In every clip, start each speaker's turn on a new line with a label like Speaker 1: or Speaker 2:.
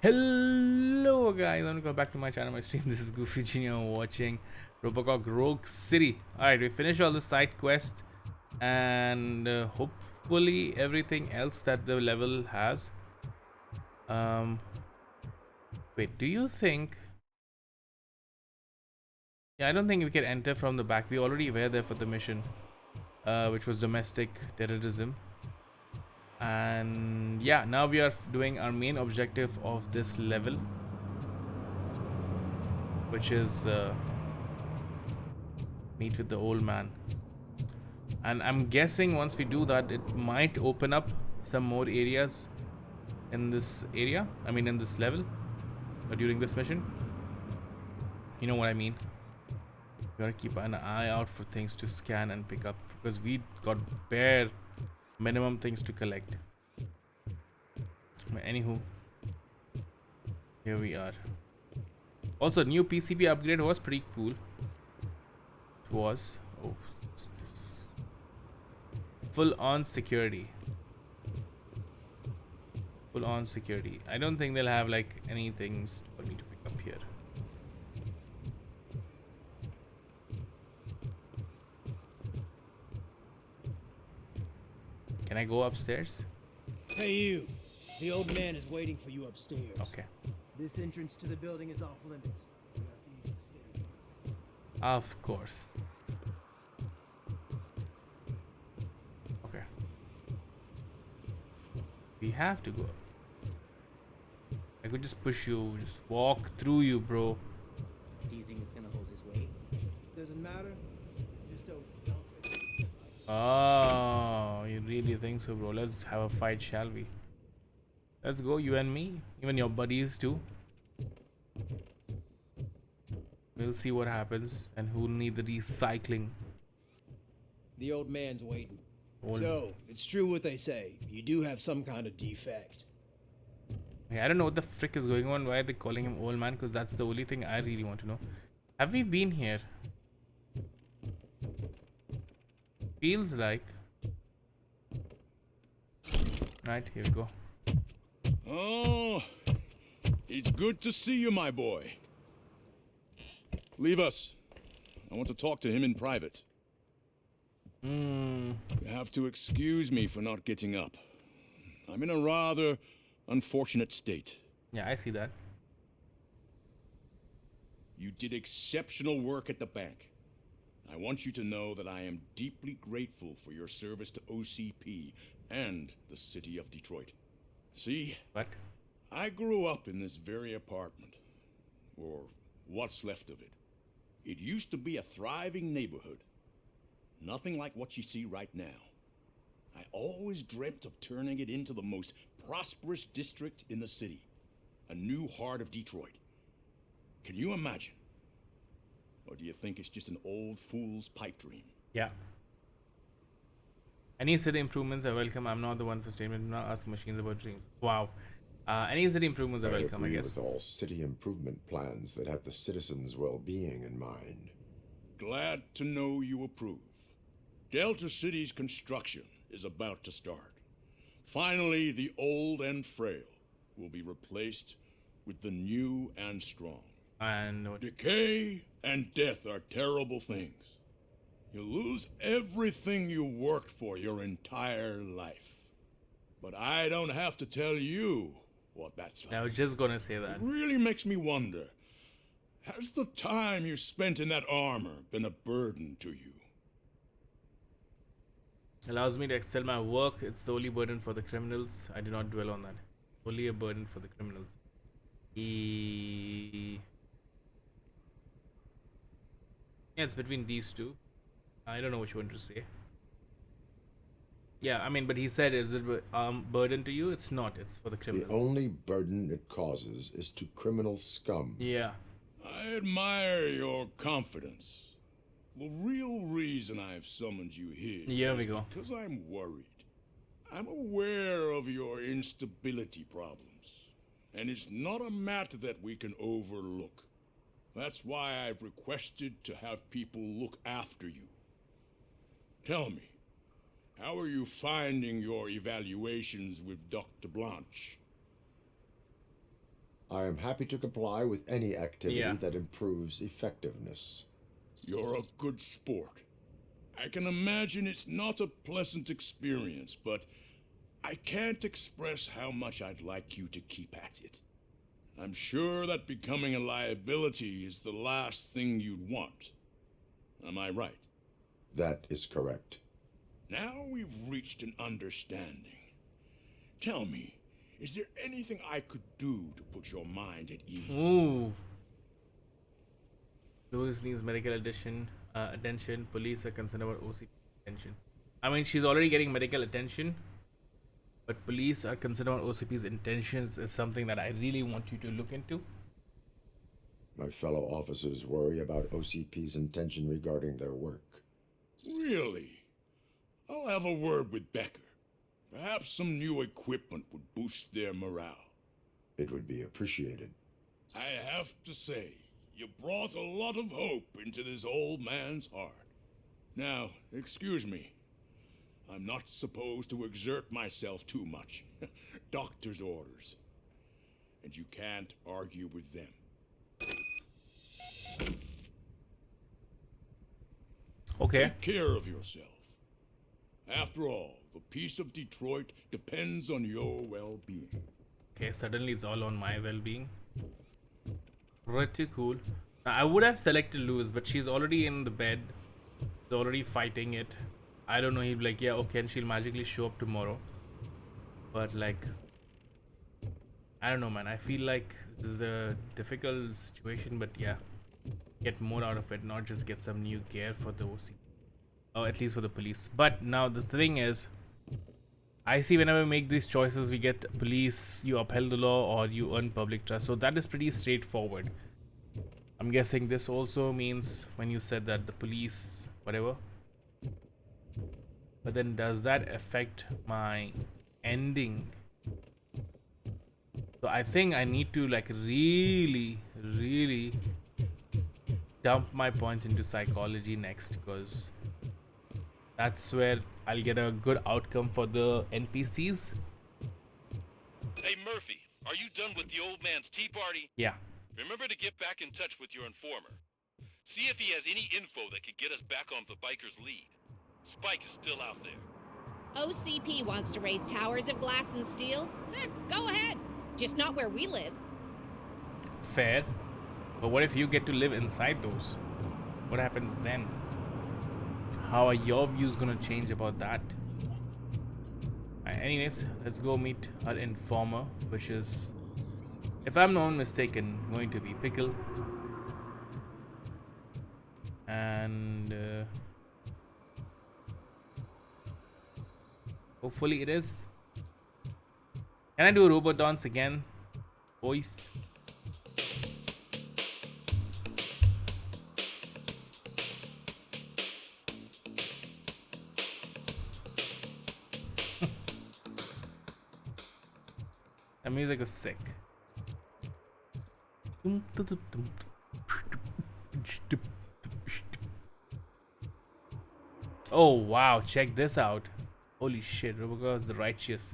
Speaker 1: Hello guys, welcome back to my channel, my stream. This is GoofyG. I'm watching RoboCop Rogue City. Alright, we finished all the side quests and hopefully everything else that the level has. Um, Wait, do you think... Yeah, I don't think we can enter from the back. We already were there for the mission, which was domestic terrorism. And yeah, now we are doing our main objective of this level, which is meet with the old man. And I'm guessing once we do that, it might open up some more areas in this area. I mean, in this level, or during this mission. You know what I mean? We gotta keep an eye out for things to scan and pick up, because we got bare minimum things to collect. But anywho, here we are. Also, new PCB upgrade was pretty cool. It was. Oh, this full on security. Full on security. I don't think they'll have like any things for me to pick up here. Can I go upstairs?
Speaker 2: Hey you! The old man is waiting for you upstairs.
Speaker 1: Okay.
Speaker 2: This entrance to the building is off limits. You have to use the staircase.
Speaker 1: Of course. Okay. We have to go up. I could just push you, just walk through you, bro.
Speaker 2: Do you think it's gonna hold his weight? Doesn't matter. Just don't jump it.
Speaker 1: Oh, you really think so, bro? Let's have a fight, shall we? Let's go, you and me. Even your buddies too. We'll see what happens and who'll need the recycling.
Speaker 2: The old man's waiting.
Speaker 1: Old.
Speaker 2: So, it's true what they say. You do have some kind of defect.
Speaker 1: Hey, I don't know what the frick is going on. Why are they calling him old man? Because that's the only thing I really want to know. Have we been here? Feels like. Right, here we go.
Speaker 3: Oh, it's good to see you, my boy. Leave us. I want to talk to him in private. You have to excuse me for not getting up. I'm in a rather unfortunate state.
Speaker 1: Yeah, I see that.
Speaker 3: You did exceptional work at the bank. I want you to know that I am deeply grateful for your service to OCP and the city of Detroit. See?
Speaker 1: What?
Speaker 3: I grew up in this very apartment, or what's left of it. It used to be a thriving neighborhood. Nothing like what you see right now. I always dreamt of turning it into the most prosperous district in the city. A new heart of Detroit. Can you imagine? Or do you think it's just an old fool's pipe dream?
Speaker 1: Yeah. Any city improvements are welcome. I'm not the one for statement. Do not ask machines about dreams. Wow. Any city improvements are welcome, I
Speaker 4: agree
Speaker 1: guess.
Speaker 4: with all city improvement plans that have the citizens' well-being in mind.
Speaker 3: Glad to know you approve. Delta City's construction is about to start. Finally, the old and frail will be replaced with the new and strong.
Speaker 1: And what?
Speaker 3: Decay and death are terrible things. You lose everything you worked for your entire life. But I don't have to tell you what that's like.
Speaker 1: I was just gonna say that.
Speaker 3: It really makes me wonder, has the time you spent in that armor been a burden to you?
Speaker 1: Allows me to excel my work. It's the only burden for the criminals. I do not dwell on that. Only a burden for the criminals. Yeah, it's between these two. I don't know which one to say. Yeah, I mean, but he said, is it burden to you? It's not. It's for the criminals.
Speaker 4: The only burden it causes is to criminal scum.
Speaker 1: Yeah.
Speaker 3: I admire your confidence. The real reason I've summoned you here
Speaker 1: we go.
Speaker 3: because I'm worried. I'm aware of your instability problems, and it's not a matter that we can overlook. That's why I've requested to have people look after you. Tell me, how are you finding your evaluations with Dr. Blanche?
Speaker 4: I am happy to comply with any activity
Speaker 1: Yeah.
Speaker 4: that improves effectiveness.
Speaker 3: You're a good sport. I can imagine it's not a pleasant experience, but I can't express how much I'd like you to keep at it. I'm sure that becoming a liability is the last thing you'd want. Am I right?
Speaker 4: That is correct.
Speaker 3: Now we've reached an understanding. Tell me, is there anything I could do to put your mind at ease?
Speaker 1: Ooh. Louis needs medical attention. Police are concerned about OCP attention. I mean, she's already getting medical attention, but police are concerned about OCP's intentions is something that I really want you to look into.
Speaker 4: My fellow officers worry about OCP's intention regarding their work.
Speaker 3: Really? I'll have a word with Becker. Perhaps some new equipment would boost their morale.
Speaker 4: It would be appreciated.
Speaker 3: I have to say, you brought a lot of hope into this old man's heart. Now, excuse me. I'm not supposed to exert myself too much. Doctor's orders. And you can't argue with them.
Speaker 1: Okay.
Speaker 3: Take care of yourself. After all, the peace of Detroit depends on your well-being.
Speaker 1: Okay, suddenly it's all on my well-being. Pretty cool. Now, I would have selected Luz, but she's already in the bed. She's already fighting it. I don't know, he'd be like, yeah, okay, and she'll magically show up tomorrow. But like, I don't know, man. I feel like this is a difficult situation, but yeah, get more out of it, not just get some new gear for the OC. Or at least for the police. But now the thing is, I see whenever we make these choices, we get police, you upheld the law, or you earn public trust. So that is pretty straightforward. I'm guessing this also means when you said that the police, whatever. But then does that affect my ending? So I think I need to like really dump my points into psychology next, because that's where I'll get a good outcome for the NPCs.
Speaker 5: Hey Murphy, are you done with the old man's tea party?
Speaker 1: Yeah.
Speaker 5: Remember to get back in touch with your informer. See if he has any info that could get us back on the biker's lead. Spike is still out there.
Speaker 6: OCP wants to raise towers of glass and steel? Go ahead. Just not where we live.
Speaker 1: Fair. But what if you get to live inside those? What happens then? How are your views gonna change about that? Anyways, let's go meet our informer, which is, if I'm not mistaken, going to be Pickle. And hopefully it is. Can I do a robot dance again? Voice. The music is sick. Oh wow, check this out. Holy shit, RoboCop is the righteous.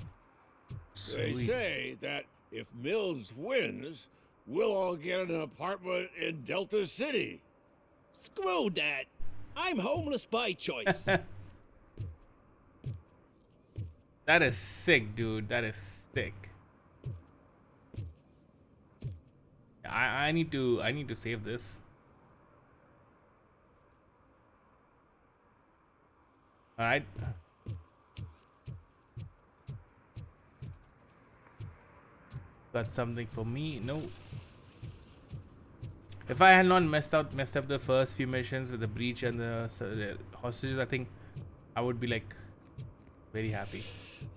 Speaker 7: They
Speaker 1: Sweet.
Speaker 7: say that if Mills wins, we'll all get an apartment in Delta City.
Speaker 2: Screw that. I'm homeless by choice.
Speaker 1: That is sick, dude. That is sick. I need to save this. All right. That's something for me. No. If I had not messed up the first few missions with the breach and the hostages, I think I would be like very happy.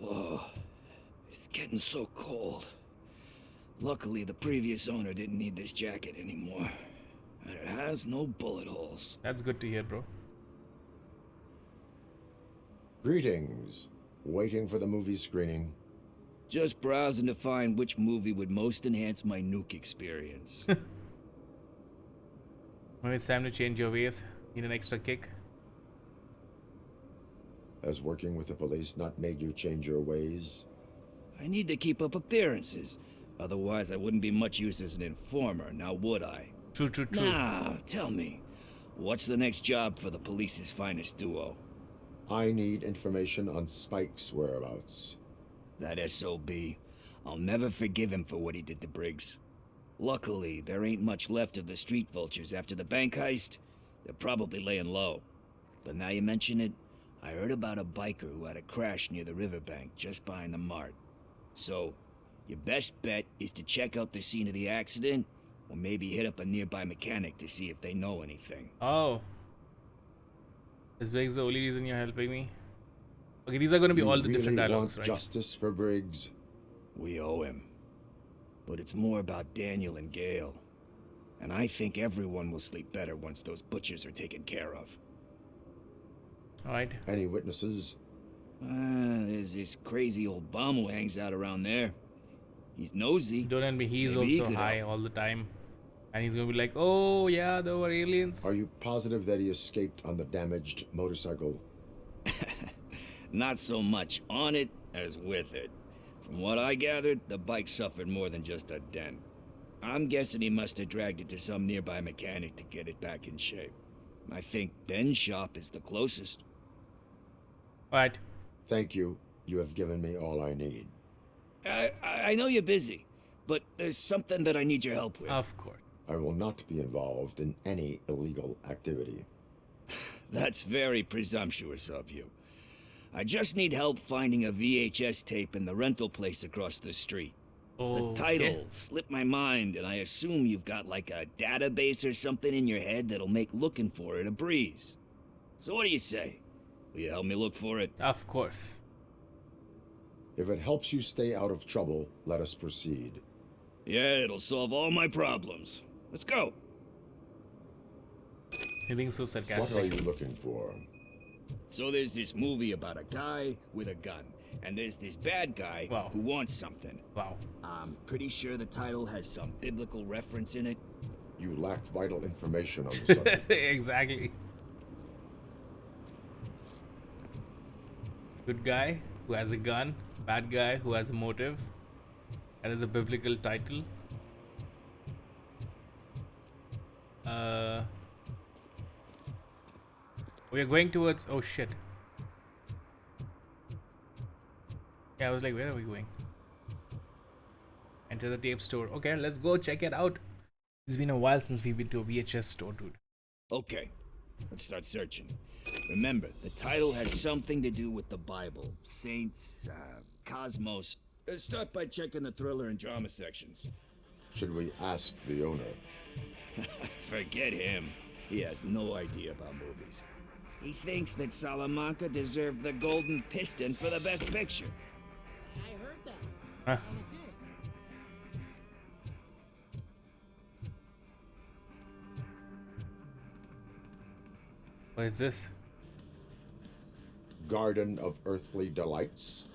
Speaker 8: Oh, it's getting so cold. Luckily, the previous owner didn't need this jacket anymore. And it has no bullet holes.
Speaker 1: That's good to hear, bro.
Speaker 4: Greetings. Waiting for the movie screening.
Speaker 8: Just browsing to find which movie would most enhance my nuke experience.
Speaker 1: Maybe it's time to change your ways. Need an extra kick.
Speaker 4: Has working with the police not made you change your ways?
Speaker 8: I need to keep up appearances. Otherwise, I wouldn't be much use as an informer, now would I?
Speaker 1: True.
Speaker 8: Now, tell me, what's the next job for the police's finest duo?
Speaker 4: I need information on Spike's whereabouts.
Speaker 8: That SOB. I'll never forgive him for what he did to Briggs. Luckily, there ain't much left of the street vultures after the bank heist. They're probably laying low. But now you mention it, I heard about a biker who had a crash near the riverbank just behind the mart. So, your best bet is to check out the scene of the accident, or maybe hit up a nearby mechanic to see if they know anything.
Speaker 1: Oh. Is Briggs the only reason you're helping me? Okay, these are going to be all the different dialogues, right?
Speaker 4: Justice for Briggs?
Speaker 8: We owe him. But it's more about Daniel and Gale. And I think everyone will sleep better once those butchers are taken care of.
Speaker 1: Alright.
Speaker 4: Any witnesses?
Speaker 8: There's this crazy old bum who hangs out around there. He's nosy.
Speaker 1: Don't end me, he's
Speaker 8: Maybe he
Speaker 1: also
Speaker 8: could
Speaker 1: high
Speaker 8: help.
Speaker 1: all the time. And he's going to be like, oh yeah, there were aliens.
Speaker 4: Are you positive that he escaped on the damaged motorcycle?
Speaker 8: Not so much on it as with it. From what I gathered, the bike suffered more than just a dent. I'm guessing he must have dragged it to some nearby mechanic to get it back in shape. I think Ben's shop is the closest.
Speaker 1: Alright.
Speaker 4: Thank you. You have given me all I need.
Speaker 8: I know you're busy, but there's something that I need your help with.
Speaker 1: Of course.
Speaker 4: I will not be involved in any illegal activity.
Speaker 8: That's very presumptuous of you. I just need help finding a VHS tape in the rental place across the street.
Speaker 1: Oh,
Speaker 8: The title slipped my mind, and I assume you've got like a database or something in your head that'll make looking for it a breeze. So what do you say? Will you help me look for it?
Speaker 1: Of course.
Speaker 4: If it helps you stay out of trouble, let us proceed.
Speaker 8: Yeah, it'll solve all my problems. Let's go.
Speaker 1: You're being so
Speaker 4: What
Speaker 1: sarcastic.
Speaker 4: are you looking for?
Speaker 8: So there's this movie about a guy with a gun, and there's this bad guy
Speaker 1: Wow.
Speaker 8: who wants something.
Speaker 1: Wow.
Speaker 8: I'm pretty sure the title has some biblical reference in it.
Speaker 4: You lack vital information on the subject.
Speaker 1: Exactly. Good guy who has a gun, bad guy who has a motive, and is a biblical title. We are going towards. Oh shit. Yeah, I was like, where are we going? Enter the tape store. Okay, let's go check it out. It's been a while since we've been to a VHS store, dude.
Speaker 8: Okay, let's start searching. Remember, the title has something to do with the Bible, saints, cosmos. Start by checking the thriller and drama sections.
Speaker 4: Should we ask the owner?
Speaker 8: Forget him. He has no idea about movies. He thinks that Salamanca deserved the Golden Piston for the best picture.
Speaker 2: I heard that.
Speaker 1: Huh.
Speaker 2: And it did.
Speaker 1: What is this?
Speaker 4: Garden of Earthly Delights?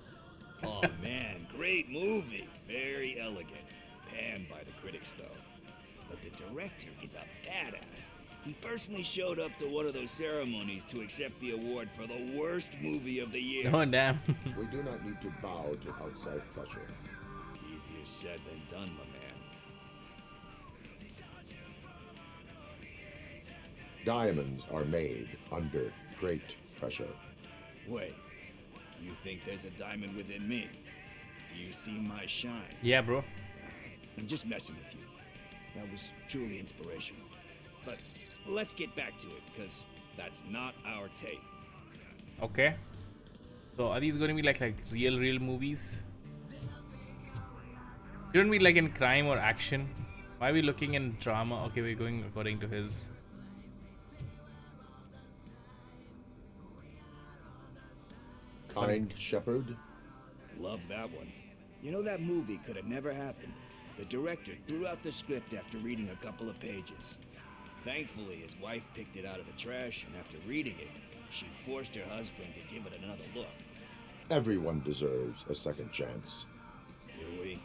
Speaker 8: Oh man, great movie. Very elegant. Panned by the critics though. But the director is a badass. He personally showed up to one of those ceremonies to accept the award for the worst movie of the year.
Speaker 1: Oh damn.
Speaker 4: We do not need to bow to outside pressure.
Speaker 8: Easier said than done, my man.
Speaker 4: Diamonds are made under great pressure.
Speaker 8: Wait, do you think there's a diamond within me? Do you see my shine?
Speaker 1: Yeah, bro.
Speaker 8: I'm just messing with you. That was truly inspirational. But let's get back to it, because that's not our tape.
Speaker 1: Okay. So are these going to be like real movies? Shouldn't be like in crime or action. Why are we looking in drama? Okay, we're going according to his.
Speaker 4: Kind Shepherd?
Speaker 8: Love that one. You know, that movie could have never happened. The director threw out the script after reading a couple of pages. Thankfully, his wife picked it out of the trash, and after reading it, she forced her husband to give it another look.
Speaker 4: Everyone deserves a second chance.
Speaker 8: Do we?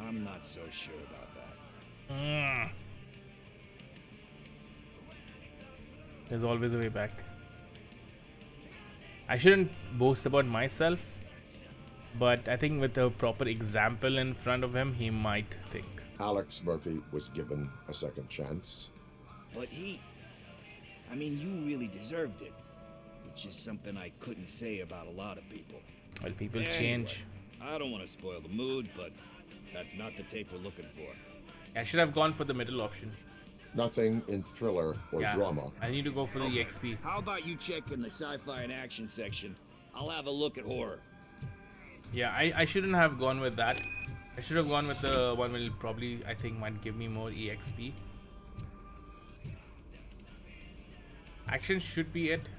Speaker 8: I'm not so sure about that.
Speaker 1: There's always a way back. I shouldn't boast about myself, But I think with a proper example in front of him, he might think.
Speaker 4: Alex Murphy was given a second chance.
Speaker 8: But I mean, you really deserved it. Which is something I couldn't say about a lot of people.
Speaker 1: Well, people
Speaker 8: Anyway,
Speaker 1: change.
Speaker 8: I don't want to spoil the mood, but that's not the tape we're looking for.
Speaker 1: I should have gone for the middle option.
Speaker 4: Nothing in thriller or
Speaker 1: Yeah,
Speaker 4: drama.
Speaker 1: I need to go for the EXP.
Speaker 8: How about you check in the sci-fi and action section? I'll have a look at horror.
Speaker 1: Yeah, I shouldn't have gone with that. I should have gone with the one will probably, I think, might give me more EXP. Action should be it.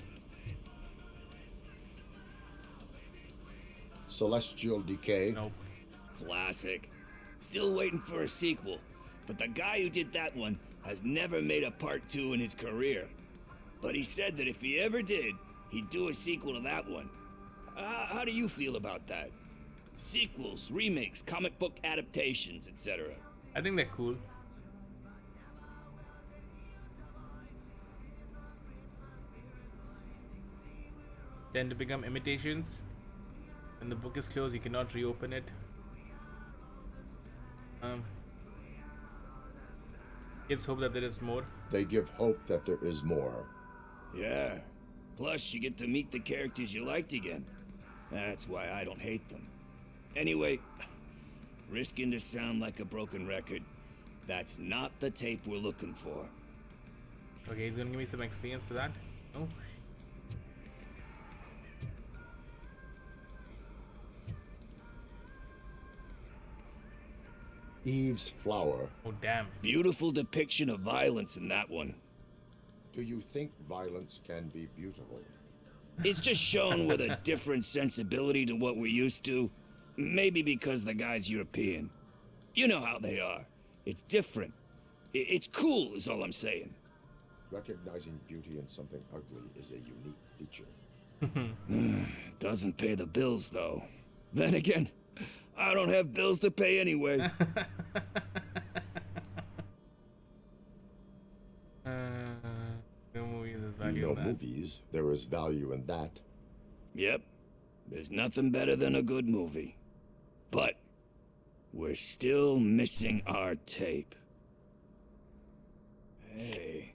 Speaker 4: Celestial Decay.
Speaker 1: Nope.
Speaker 8: Classic. Still waiting for a sequel. But the guy who did that one has never made a part 2 in his career. But he said that if he ever did, he'd do a sequel to that one. How do you feel about that? Sequels, remakes, comic book adaptations, etc.
Speaker 1: I think they're cool. Tend to become imitations. When the book is closed, you cannot reopen it. Kids hope that there is more.
Speaker 4: They give hope that there is more.
Speaker 8: Yeah. Plus, you get to meet the characters you liked again. That's why I don't hate them. Anyway, risking to sound like a broken record, that's not the tape we're looking for.
Speaker 1: Okay, he's gonna give me some experience for that. Oh.
Speaker 4: Eve's Flower.
Speaker 1: Oh, damn.
Speaker 8: Beautiful depiction of violence in that one.
Speaker 4: Do you think violence can be beautiful?
Speaker 8: It's just shown with a different sensibility to what we're used to. Maybe because the guy's European. You know how they are. It's different. It's cool, is all I'm saying.
Speaker 4: Recognizing beauty in something ugly is a unique feature.
Speaker 8: Doesn't pay the bills, though. Then again, I don't have bills to pay anyway.
Speaker 1: No movies is value
Speaker 4: No
Speaker 1: in that.
Speaker 4: movies, there is value in that.
Speaker 8: Yep. There's nothing better than a good movie. But we're still missing our tape. Hey,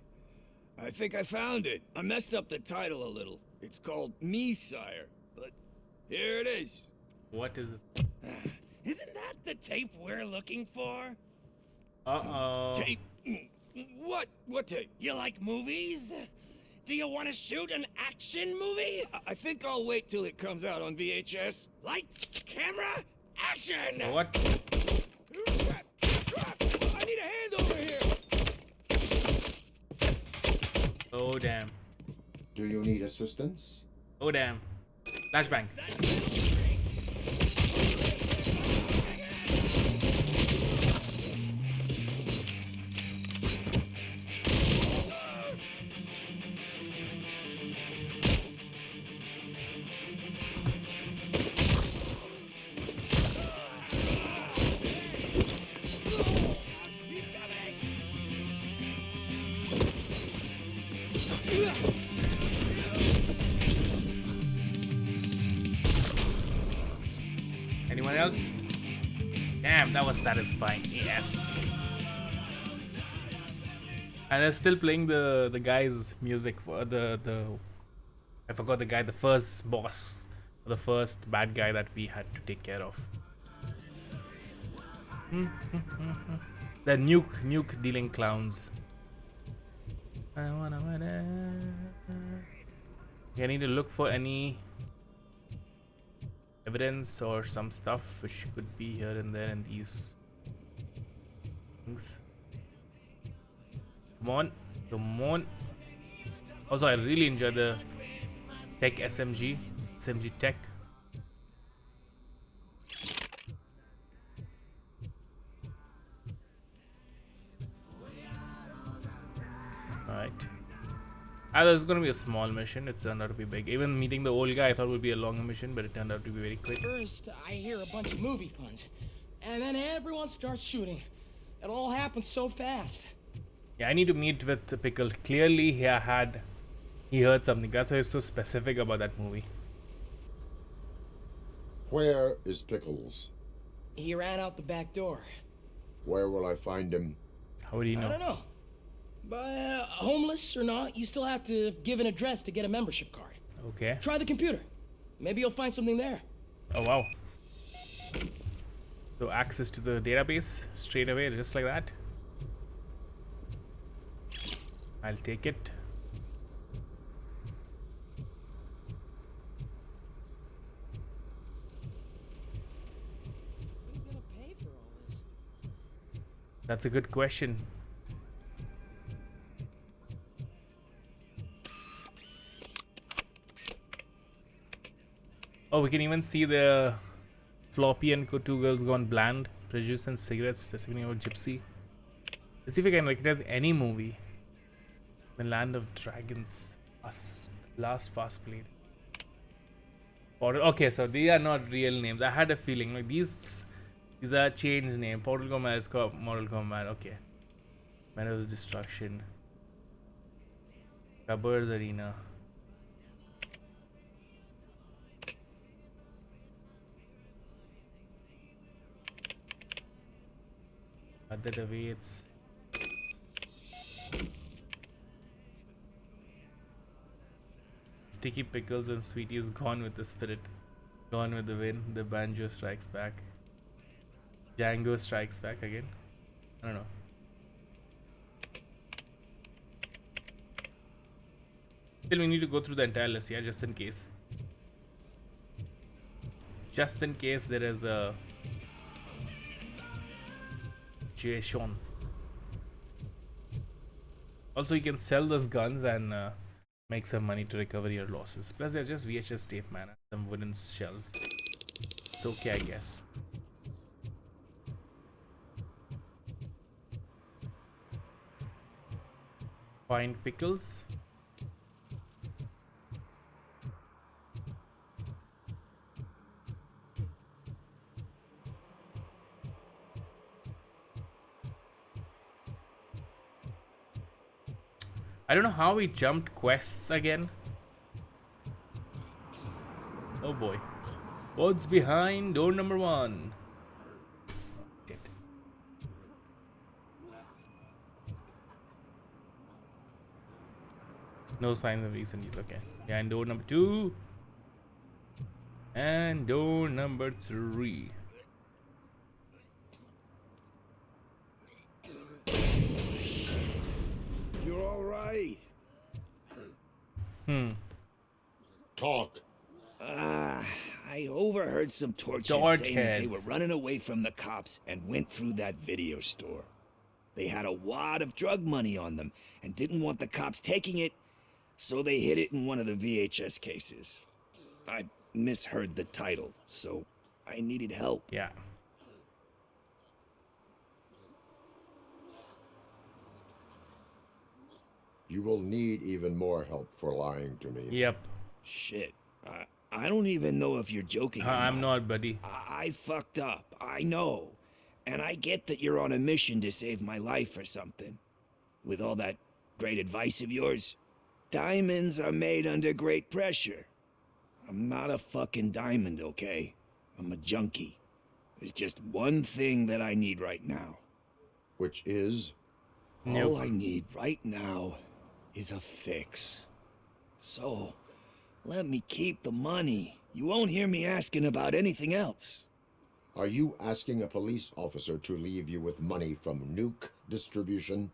Speaker 8: I think I found it. I messed up the title a little. It's called Me, Sire. But here it is.
Speaker 1: What is this?
Speaker 9: Isn't that the tape we're looking for?
Speaker 1: Uh-oh.
Speaker 8: Tape? What tape?
Speaker 9: You like movies? Do you want to shoot an action movie?
Speaker 8: I think I'll wait till it comes out on VHS.
Speaker 9: Lights, camera, action!
Speaker 1: What?
Speaker 8: I need a hand over here.
Speaker 1: Oh, damn.
Speaker 4: Do you need assistance?
Speaker 1: Oh, damn. Flashbang. Anyone else? Damn, that was satisfying. Yeah. And they're still playing the guy's music for the I forgot the guy, the first boss, the first bad guy that we had to take care of. The nuke dealing clowns. I need to look for any evidence or some stuff which could be here and there in these things. Come on, come on. Also, I really enjoy the Tech SMG Tech. Alright. I thought it was gonna be a small mission. It turned out to be big. Even meeting the old guy I thought would be a longer mission, but it turned out to be very quick.
Speaker 2: First, I hear a bunch of movie puns, and then everyone starts shooting. It all happens so fast.
Speaker 1: Yeah, I need to meet with Pickle. Clearly he heard something. That's why he's so specific about that movie.
Speaker 4: Where is Pickles?
Speaker 2: He ran out the back door.
Speaker 4: Where will I find him?
Speaker 1: How would you
Speaker 2: I
Speaker 1: know?
Speaker 2: don't know. But homeless or not, you still have to give an address to get a membership card.
Speaker 1: Okay.
Speaker 2: Try the computer. Maybe you'll find something there.
Speaker 1: Oh wow. So access to the database straight away, just like that. I'll take it.
Speaker 2: Who's gonna pay for all this?
Speaker 1: That's a good question. Oh, we can even see the floppy and two girls gone bland, prejudice and cigarettes, testimony about gypsy. Let's see if I can recognize any movie. The Land of Dragons. Last fast played. Okay, so these are not real names. I had a feeling like these are changed name. Portal Combat is called Mortal Kombat. Okay. Meadows Destruction. Cupboards Arena. That awaits. Sticky Pickles and Sweetie is gone with the spirit. Gone with the wind. The banjo strikes back. Django strikes back again. I don't know. Still, we need to go through the entire list, yeah, just in case. Just in case there is a situation. Also, you can sell those guns and make some money to recover your losses. Plus, there's just VHS tape, man. And some wooden shells. It's okay, I guess. Find Pickles. I don't know how we jumped quests again. Oh boy. What's behind door number 1? Shit. No signs of recent use. Okay. Yeah, and door number 2. And door number 3.
Speaker 7: You're all right.
Speaker 4: Talk.
Speaker 8: I overheard some torch
Speaker 1: Torch
Speaker 8: heads saying that they were
Speaker 1: heads.
Speaker 8: running away from the cops and went through that video store. They had a wad of drug money on them and didn't want the cops taking it, so they hid it in one of the VHS cases. I misheard the title, so I needed help.
Speaker 1: Yeah.
Speaker 4: You will need even more help for lying to me.
Speaker 1: Yep.
Speaker 8: Shit. I don't even know if you're joking. or
Speaker 1: I'm not, buddy.
Speaker 8: I fucked up. I know. And I get that you're on a mission to save my life or something. With all that great advice of yours. Diamonds are made under great pressure. I'm not a fucking diamond, okay? I'm a junkie. There's just one thing that I need right now.
Speaker 4: Which is?
Speaker 8: All I need right now is a fix. So, let me keep the money. You won't hear me asking about anything else.
Speaker 4: Are you asking a police officer to leave you with money from nuke distribution?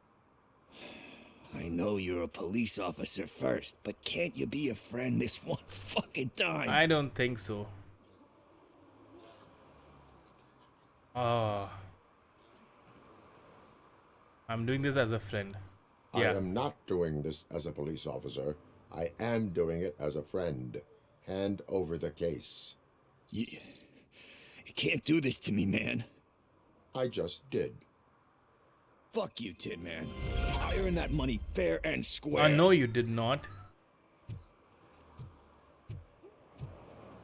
Speaker 8: I know you're a police officer first, but can't you be a friend this one fucking time?
Speaker 1: I don't think so. I'm doing this as a friend. Yeah.
Speaker 4: I am not doing this as a police officer. I am doing it as a friend. Hand over the case.
Speaker 8: You can't do this to me, man.
Speaker 4: I just did.
Speaker 8: Fuck you, Tin Man. I earned that money fair and square.
Speaker 1: No, you did not.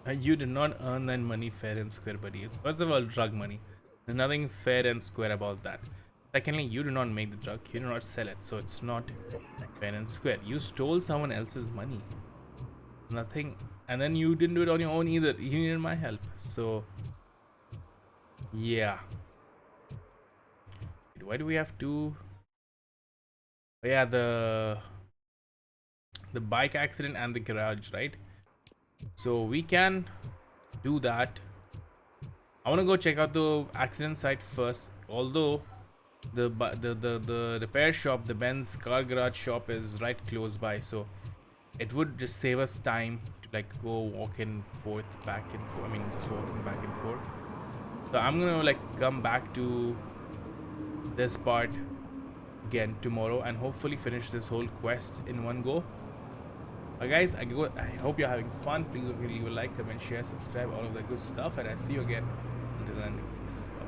Speaker 1: You did not earn that money fair and square, buddy. It's first of all drug money. There's nothing fair and square about that. Secondly, you do not make the drug. You do not sell it, so it's not fair and square. You stole someone else's money. Nothing And then you didn't do it on your own either. You needed my help. So yeah. Why do we have to? Oh, yeah, the bike accident and the garage, right? So we can do that. I want to go check out the accident site first. Although the repair shop, the Benz car garage shop, is right close by, so it would just save us time to like go walking forth, back and forth. I mean, just walking back and forth. So I'm gonna like come back to this part again tomorrow and hopefully finish this whole quest in one go. Guys, I hope you're having fun. Please leave a like, comment, share, subscribe, all of that good stuff, and I see you again. Until then, peace. Bye.